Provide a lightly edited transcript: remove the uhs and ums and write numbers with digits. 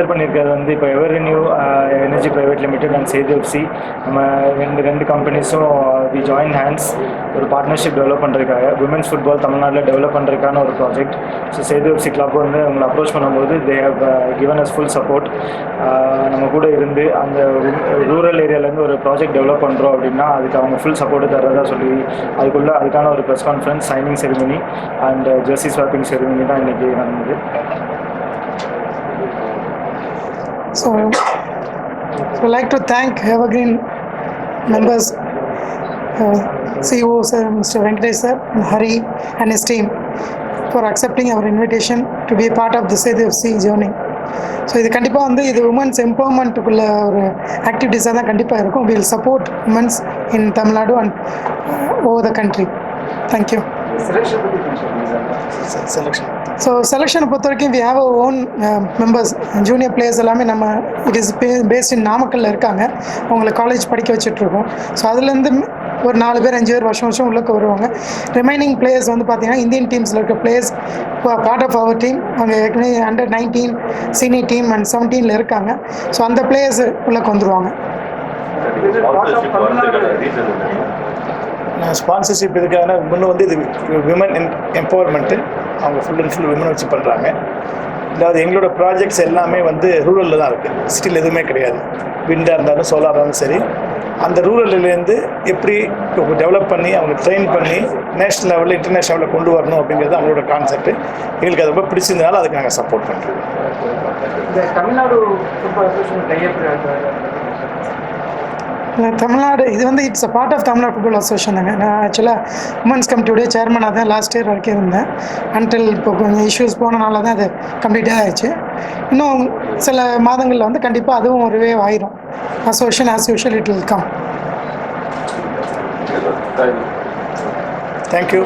Sponsor பண்ணியிருக்கிறது வந்து இப்போ Everrenew energy private limited and Sethu FC. நம்ம ரெண்டு கம்பெனிஸும் வி ஜாயின் ஹேண்ட்ஸ் ஒரு பார்ட்னர்ஷிப் டெவலப் பண்ணுறதுக்காக விமென்ஸ் ஃபுட்பால் தமிழ்நாட்டில் டெவலப் பண்ணுறதுக்கான ஒரு project. So Sethu FC club வந்து உங்களை அப்ரோச் பண்ணும்போது they have given us full support. நம்ம கூட இருந்து அந்த ரூரல் ஏரியாவிலேருந்து ஒரு ப்ராஜெக்ட் டெவலப் பண்ணுறோம் அப்படின்னா அதுக்கு அவங்க ஃபுல் சப்போர்ட்டு தரதா சொல்லி அதுக்கான ஒரு press conference, signing ceremony and Jersey swapping ceremony தான் இன்றைக்கி நடந்தது. So I'd like to thank Evergreen members, CEO sir, Mr. Venkatesh sir, and Hari and his team for accepting our invitation to be a part of the Sedu FC journey. So இது கண்டிப்பாக வந்து இது women's எம்பவர்மெண்ட்டுக்குள்ள ஒரு ஆக்டிவிட்டீஸாக தான் கண்டிப்பாக இருக்கும். Will support women's in Tamil Nadu and over the country. Thank you. So செலெக்ஷனை பொறுத்த வரைக்கும் we have a own members, junior players எல்லாமே நம்ம இட் இஸ் பேஸ்ட் இன் நாமக்கல்ல இருக்காங்க. அவங்களை காலேஜ் படிக்க வச்சுட்ருக்கோம். ஸோ அதுலேருந்து ஒரு 4 பேர் 5 பேர் வருஷம் உள்ளுக்கு வருவாங்க. ரிமைனிங் பிளேயர்ஸ் வந்து பார்த்தீங்கன்னா இந்தியன் டீம்ஸில் இருக்க players part of our team. அவங்க ஏற்கனவே அண்டர் 19 சீனியர் டீம் அண்ட் 17 இருக்காங்க. ஸோ அந்த பிளேயர்ஸ் உள்ளுக்கு வந்துடுவாங்க. ஸ்பான்சர்ஷிப் இதுக்கான முன்னே வந்து இது விமன் எம்பவர்மெண்ட்டு, அவங்க ஃபுல் அண்ட் ஃபுல் விமன் வச்சு பண்ணுறாங்க. அதாவது எங்களோட ப்ராஜெக்ட்ஸ் எல்லாமே வந்து ரூரலில் தான் இருக்குது, சிட்டியில் எதுவுமே கிடையாது. விண்டாக இருந்தாலும் சோலாராக இருந்தாலும் சரி, அந்த ரூரல்லேருந்து எப்படி டெவலப் பண்ணி அவங்க ட்ரெயின் பண்ணி நேஷ்னல் லெவலில் இன்டர்நேஷ்னல் லெவலில் கொண்டு வரணும் அப்படிங்கிறது அவங்களோட கான்செப்ட். எங்களுக்கு அது ரொம்ப பிடிச்சிருந்தனால அதுக்கு நாங்கள் சப்போர்ட் பண்ணுறோம். தமிழ்நாடு ஃபுட்பால் அசோசியேஷன் தமிழ்நாடு இது வந்து it's a part of Tamil Nadu football association தாங்க. நான் ஆக்சுவலாக உமன்ஸ் கமிட்டியோடைய சேர்மனாக தான் லாஸ்ட் இயர் வரைக்கும் இருந்தேன். அன்டில் இப்போ கொஞ்சம் இஷ்யூஸ் போனனால தான் அது கம்ப்ளீட்டாக ஆயிடுச்சு. இன்னும் சில மாதங்களில் வந்து கண்டிப்பாக அதுவும் ஒரு வேவ் ஆயிரும். Association as usual it will come. Thank you.